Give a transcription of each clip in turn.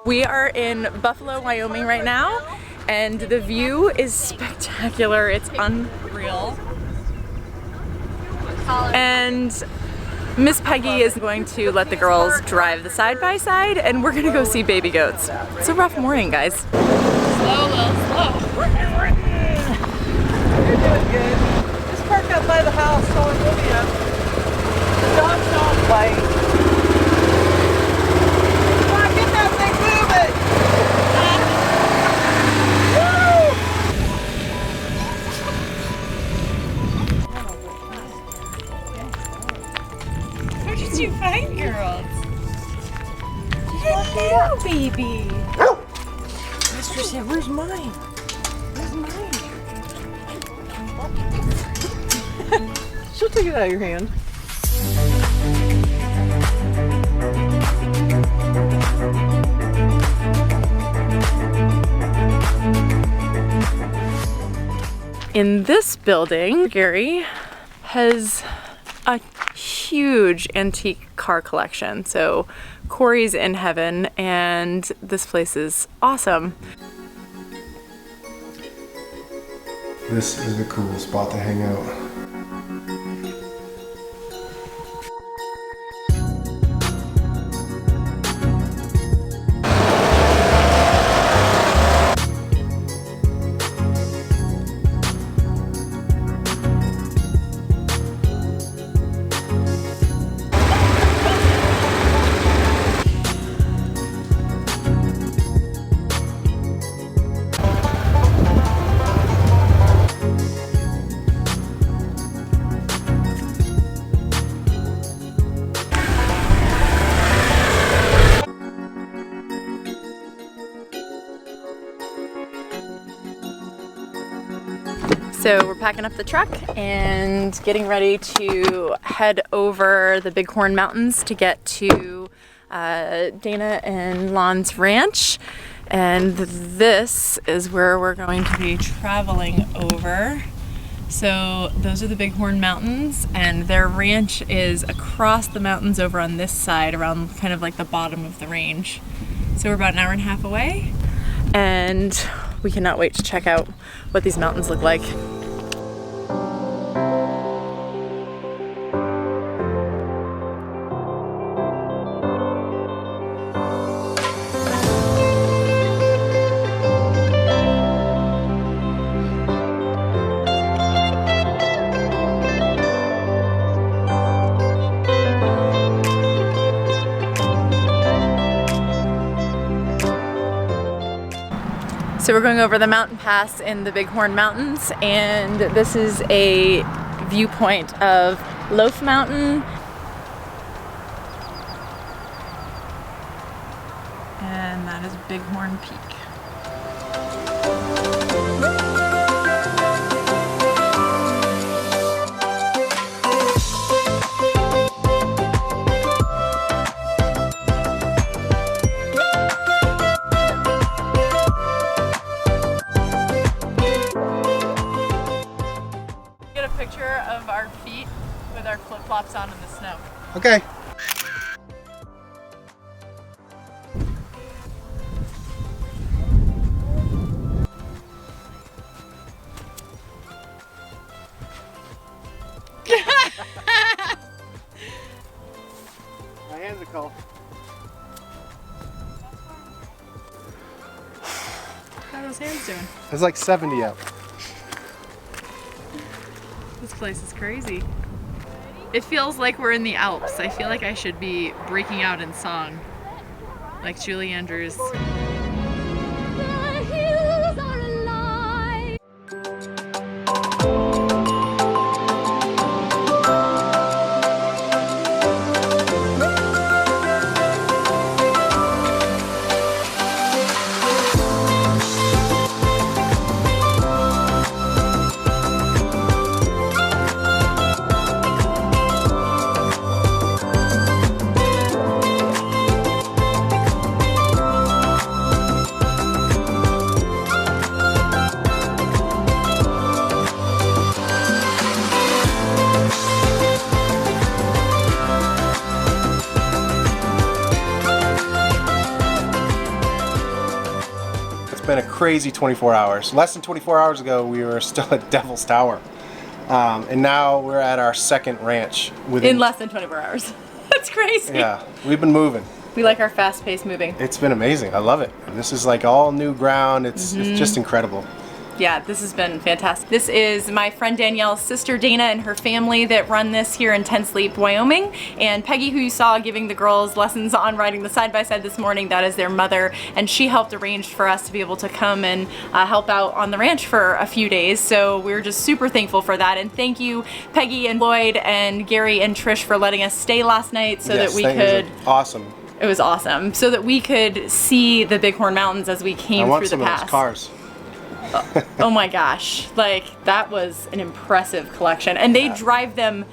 We are in Buffalo, Wyoming right now, and the view is spectacular. It's unreal. And Miss Peggy is going to let the girls drive the side-by-side, and we're gonna go see baby goats. It's a rough morning, guys. Slow, little slow. You're doing good. Just park up by the house so it will be up. The dogs don't bite. Come on, get that thing moving! Where did you find girls? Hello, baby. Mistress, where's mine? Where's mine? She'll take it out of your hand. In this building, Gary has a huge antique car collection. So Corey's in heaven, and this place is awesome. This is a cool spot to hang out. So we're packing up the truck and getting ready to head over the Bighorn Mountains to get to Dana and Lon's ranch. And this is where we're going to be traveling over. So those are the Bighorn Mountains, and their ranch is across the mountains over on this side, around kind of like the bottom of the range. So we're about an hour and a half away, and we cannot wait to check out what these mountains look like. So we're going over the mountain pass in the Bighorn Mountains, and this is a viewpoint of Loaf Mountain. And that is Bighorn Peak. Of our feet with our flip-flops on in the snow. Okay. My hands are cold. How are those hands doing? It's like 70 out. This place is crazy. It feels like we're in the Alps. I feel like I should be breaking out in song, like Julie Andrews. been a crazy 24 hours. Less than 24 hours ago, we were still at Devil's Tower. And now we're at our second ranch. In less than 24 hours. That's crazy. Yeah, we've been moving. We like our fast-paced moving. It's been amazing. I love it. This is like all new ground. It's just incredible. Yeah, this has been fantastic. This is my friend Danielle's sister Dana and her family that run this here in Ten Sleep, Wyoming. And Peggy, who you saw giving the girls lessons on riding the side-by-side this morning, that is their mother. And she helped arrange for us to be able to come and help out on the ranch for a few days. So we're just super thankful for that. And thank you, Peggy and Lloyd and Gary and Trish, for letting us stay last night so that we could... Awesome. It was awesome. So that we could see the Bighorn Mountains as we came through the pass. I want some of those cars. Oh my gosh, like that was an impressive collection, and they drive them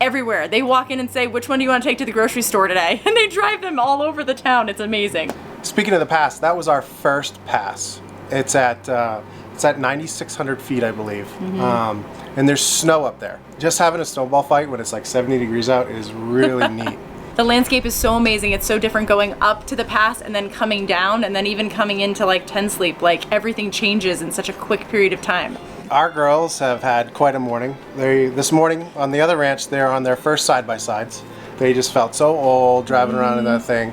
everywhere. They walk in and say, which one do you want to take to the grocery store today? And they drive them all over the town. It's amazing. Speaking of the pass, that was our first pass. It's at 9,600 feet, I believe. And there's snow up there. Just having a snowball fight when it's like 70 degrees out is really neat. The landscape is so amazing. It's so different going up to the pass and then coming down, and then even coming into like Ten Sleep. Like everything changes in such a quick period of time. Our girls have had quite a morning. This morning on the other ranch, they're on their first side-by-sides. They just felt so old driving around in that thing.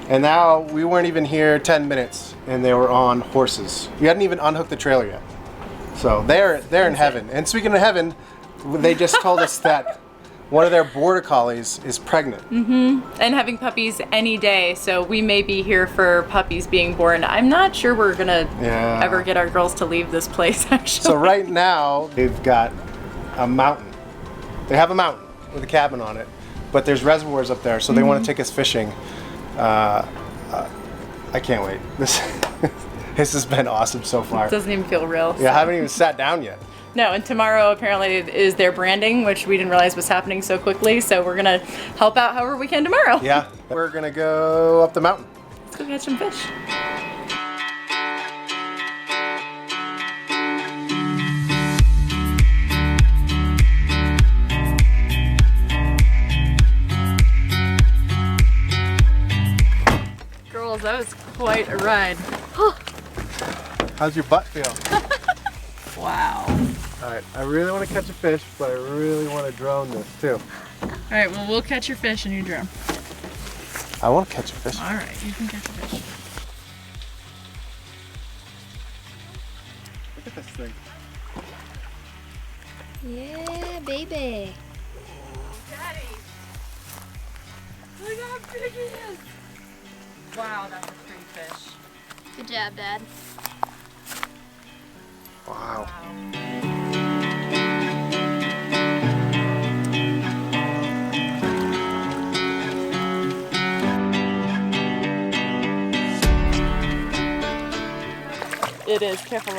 And now we weren't even here 10 minutes and they were on horses. We hadn't even unhooked the trailer yet. So they're in heaven. And speaking of heaven, they just told us that one of their border collies is pregnant. And having puppies any day, so we may be here for puppies being born. I'm not sure we're gonna ever get our girls to leave this place, actually. So right now, they've got a mountain. They have a mountain with a cabin on it, but there's reservoirs up there, so they want to take us fishing. I can't wait. This has been awesome so far. It doesn't even feel real. Yeah, I haven't even sat down yet. No, and tomorrow apparently is their branding, which we didn't realize was happening so quickly, so we're gonna help out however we can tomorrow. Yeah, we're gonna go up the mountain. Let's go catch some fish. Girls, that was quite a ride. How's your butt feel? Wow. Alright, I really want to catch a fish, but I really want to drone this too. Alright, well, we'll catch your fish and you drone. I want to catch a fish. Alright, you can catch a fish. Look at this thing. Yeah, baby. Daddy! Look how big he is! Wow, that's a pretty fish. Good job, Dad. Wow. It is. Careful.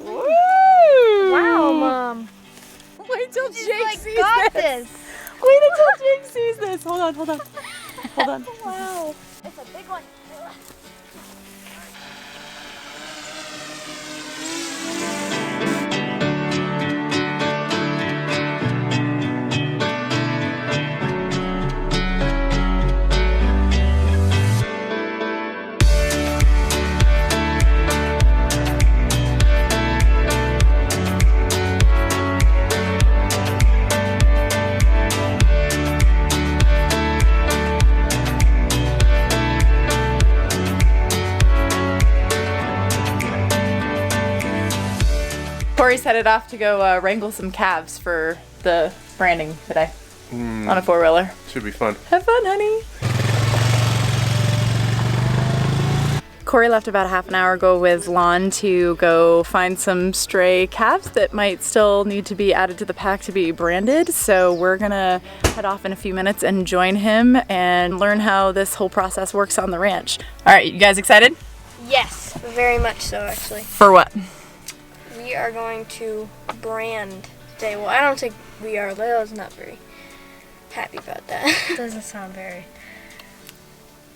Woo! Wow, Mom. Wait till Jake sees got this. this. Wait until Jake sees this. Hold on. Hold on. Wow. It's a big one. Corey's headed off to go wrangle some calves for the branding today on a four-wheeler. Should be fun. Have fun, honey. Corey left about a half an hour ago with Lon to go find some stray calves that might still need to be added to the pack to be branded. So we're gonna head off in a few minutes and join him and learn how this whole process works on the ranch. All right, you guys excited? Yes, very much so, actually. For what? We are going to brand today. Well, I don't think we are. Leila's not very happy about that. Doesn't sound very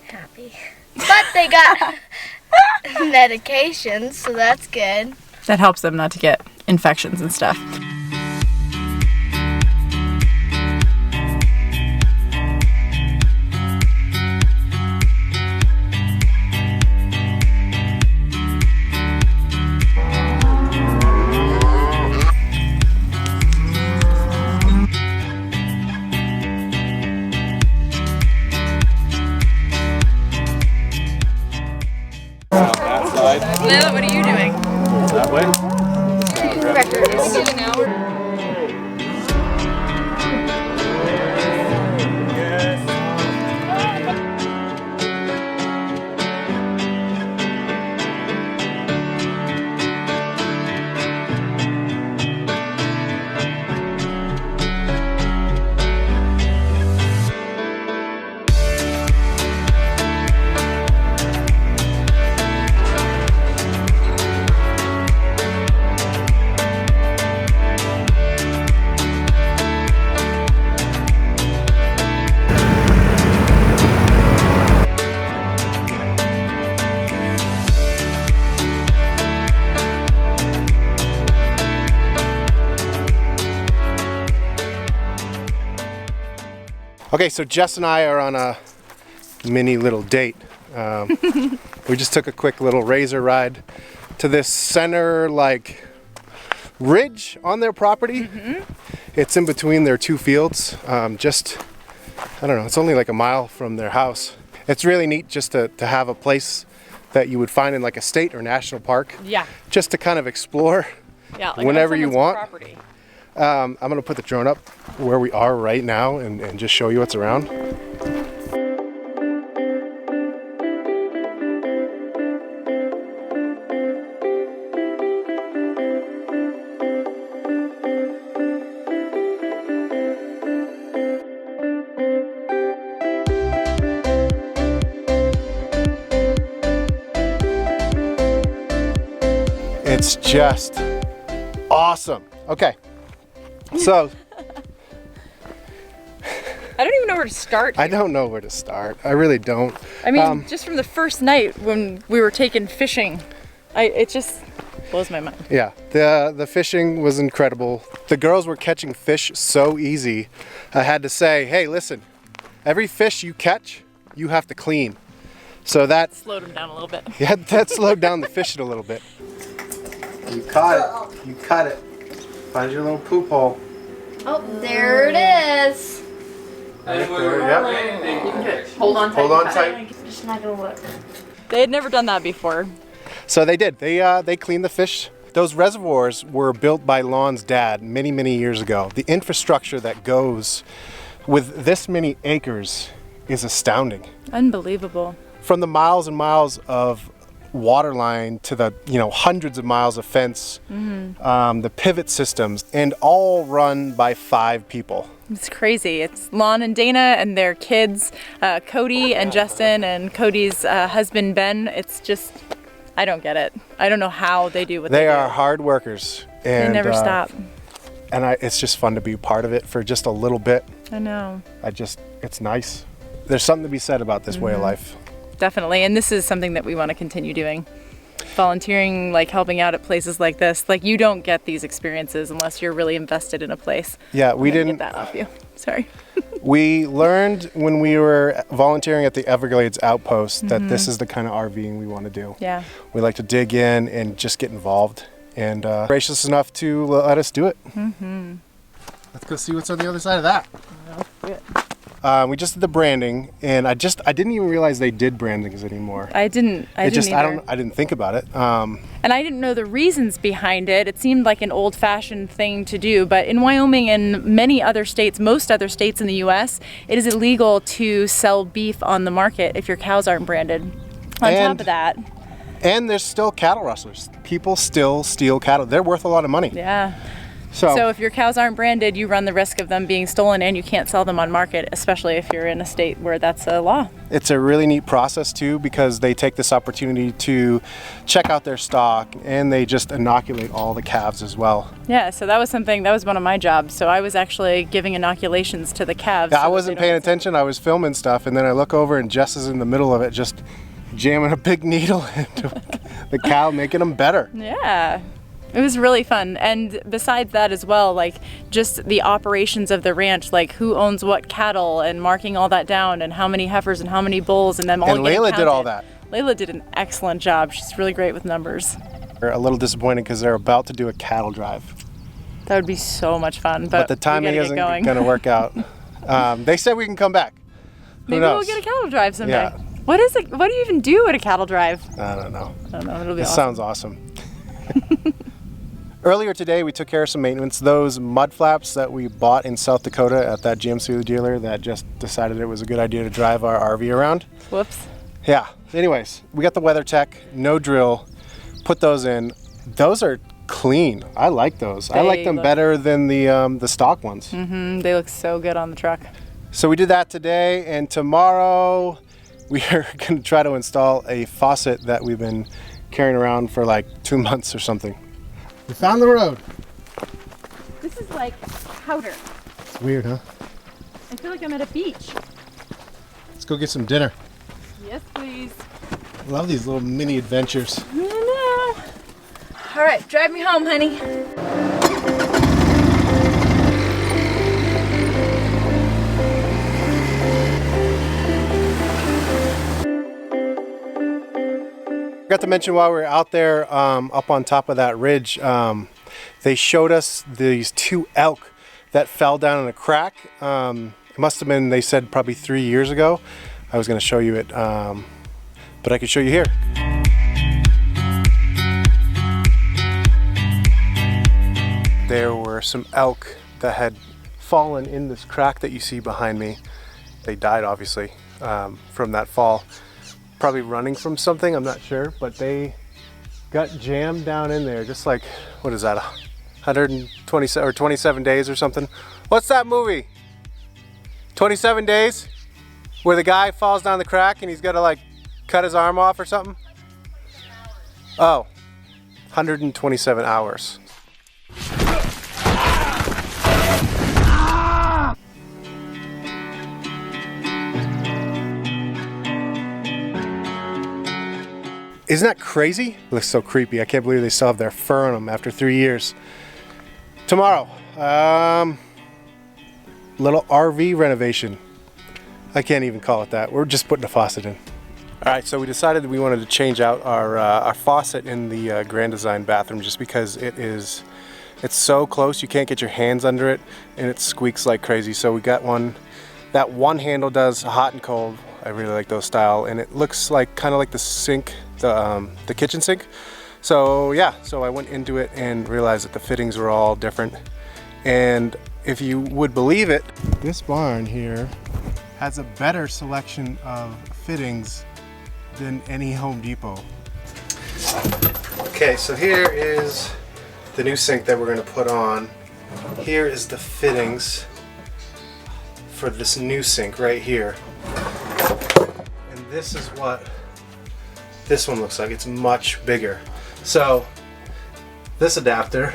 happy. But they got medications, so that's good. That helps them not to get infections and stuff. Okay, so Jess and I are on a mini little date. We just took a quick little razor ride to this center like ridge on their property. It's in between their two fields. Just, I don't know, it's only like a mile from their house. It's really neat just to have a place that you would find in like a state or national park. Yeah. Just to kind of explore Yeah. whenever you want. Property. I'm gonna put the drone up where we are right now and just show you what's around. It's just awesome. Okay, so I don't even know where to start. I don't know where to start. I really don't. I mean, just from the first night when we were taking fishing, it just blows my mind. Yeah, the fishing was incredible. The girls were catching fish so easy. I had to say, hey, listen, every fish you catch, you have to clean. So that Slowed them down a little bit. yeah, that slowed down the fishing a little bit. You caught it. You caught it. Find your little poop hole. Oh, there it is. Right there, yep. Hold on tight. Hold on tight. Just not gonna work. They had never done that before. So they did. They cleaned the fish. Those reservoirs were built by Lon's dad many, many years ago. The infrastructure that goes with this many acres is astounding. Unbelievable. From the miles and miles of water line to the hundreds of miles of fence, the pivot systems, and all run by 5 people. It's crazy. It's Lon and Dana and their kids, Cody and Justin and Cody's husband Ben. It's just, I don't get it. I don't know how they do what they do. They are hard workers. And, They never stop. And it's just fun to be part of it for just a little bit. I know. It's nice. There's something to be said about this way of life. Definitely. And this is something that we want to continue doing. Volunteering, like helping out at places like this. Like, you don't get these experiences unless you're really invested in a place. Yeah, we didn't get that off you. Sorry. We learned when we were volunteering at the Everglades outpost that this is the kind of RVing we want to do. Yeah. We like to dig in and just get involved, and gracious enough to let us do it. Let's go see what's on the other side of that. We just did the branding, and I didn't even realize they did brandings anymore. I didn't either. I didn't think about it. And I didn't know the reasons behind it. It seemed like an old-fashioned thing to do, but in Wyoming and many other states, most other states in the U.S., it is illegal to sell beef on the market if your cows aren't branded. On top of that. And there's still cattle rustlers. People still steal cattle. They're worth a lot of money. Yeah. So if your cows aren't branded, you run the risk of them being stolen, and you can't sell them on market, especially if you're in a state where that's a law. it's a really neat process too, because they take this opportunity to check out their stock, and they just inoculate all the calves as well. Yeah, so that was one of my jobs. So I was actually giving inoculations to the calves. Yeah, I wasn't paying attention. I was filming stuff, and then I look over and Jess is in the middle of it, just jamming a big needle into the cow, making them better. Yeah. It was really fun. And besides that as well, like just the operations of the ranch, like who owns what cattle and marking all that down and how many heifers and how many bulls and them all And getting Layla counted. did all that. Layla did an excellent job. She's really great with numbers. They're a little disappointed because they're about to do a cattle drive. That would be so much fun. But the timing isn't going to work out. They said we can come back. Who Maybe knows? we'll get a cattle drive someday. Yeah. What is it? What do you even do at a cattle drive? I don't know. I don't know. It'll be This awesome. sounds awesome. Earlier today, we took care of some maintenance. Those mud flaps that we bought in South Dakota at that GMC dealer that just decided it was a good idea to drive our RV around. Whoops. Yeah. Anyways, we got the WeatherTech, no drill. Put those in. Those are clean. I like those. I like them better than the stock ones. They look so good on the truck. So we did that today, and tomorrow we are going to try to install a faucet that we've been carrying around for like 2 months or something. We found the road. This is like powder. It's weird, huh? I feel like I'm at a beach. Let's go get some dinner. Yes, please. I love these little mini adventures. I know. All right, drive me home, honey. Forgot to mention while we were out there up on top of that ridge, they showed us these 2 elk that fell down in a crack. It must have been, they said, probably 3 years ago. I was going to show you it, but I can show you here. There were some elk that had fallen in this crack that you see behind me. They died, obviously, from that fall. Probably running from something, I'm not sure, but they got jammed down in there, just like, what is that, 127 or 27 days or something? What's that movie? 27 Days? Where the guy falls down the crack and he's got to like cut his arm off or something? Oh, 127 hours. Isn't that crazy? It looks so creepy. I can't believe they still have their fur on them after 3 years. Tomorrow, little RV renovation. I can't even call it that. We're just putting a faucet in. All right, so we decided that we wanted to change out our faucet in the Grand Design bathroom just because it's so close you can't get your hands under it and it squeaks like crazy. So we got one, that one handle does hot and cold. I really like those style, and it looks like kind of like the sink, the kitchen sink. So yeah, so I went into it and realized that the fittings were all different. And if you would believe it, this barn here has a better selection of fittings than any Home Depot. Okay, so here is the new sink that we're going to put on. Here is the fittings for this new sink right here. And this is what this one looks like. It's much bigger. So this adapter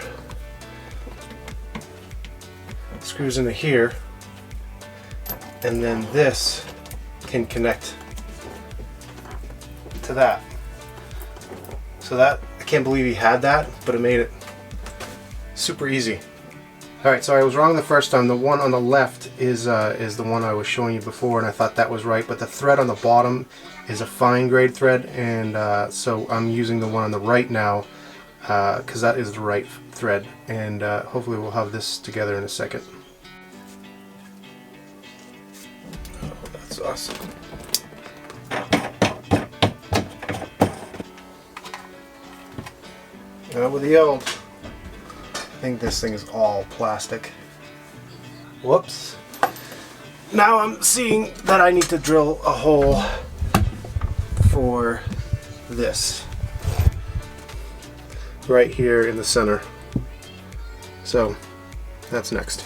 screws into here, and then this can connect to that. So that, I can't believe he had that, but it made it super easy. Alright, so I was wrong the first time. The one on the left is the one I was showing you before, and I thought that was right, but the thread on the bottom is a fine grade thread, and so I'm using the one on the right now because that is the right thread, and hopefully we'll have this together in a second. Oh, that's awesome. Now with the old, I think this thing is all plastic. Whoops. Now I'm seeing that I need to drill a hole for this right here in the center. So that's next.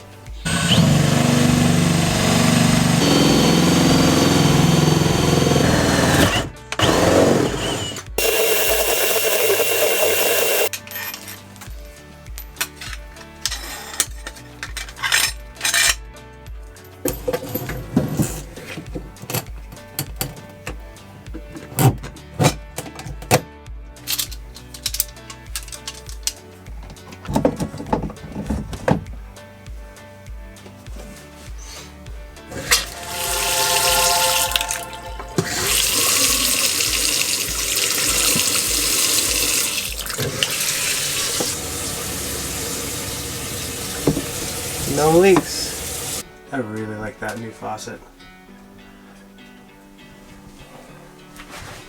No leaks. I really like that new faucet.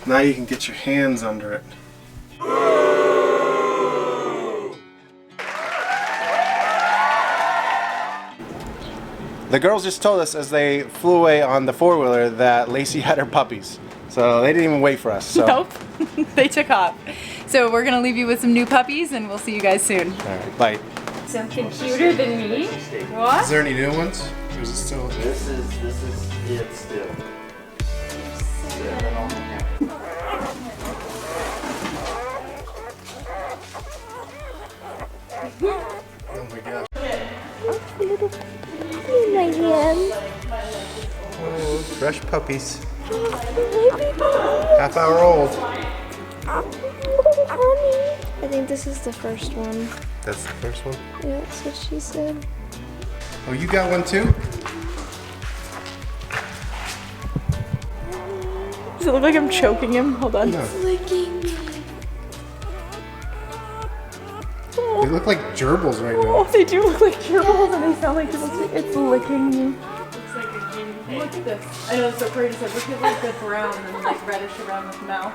Now you can get your hands under it. The girls just told us as they flew away on the four-wheeler that Lacey had her puppies. So they didn't even wait for us. So. Nope, they took off. So we're gonna leave you with some new puppies and we'll see you guys soon. Alright, bye. Something cuter than me? What? Is there any new ones? Or is it still? This is it still. Oh my god. My hand. Oh, fresh puppies. Half hour old. I think this is the first one. That's the first one? Yeah, that's what she said. Oh, you got one too? Does it look like I'm choking him? Hold on. No. Licking me. They look like gerbils right now. Oh, they do look like gerbils and they sound like gerbils. It's licking you. Looks like a guinea pig. Look at this. I know it's so pretty. So look at like the brown and like reddish around the mouth.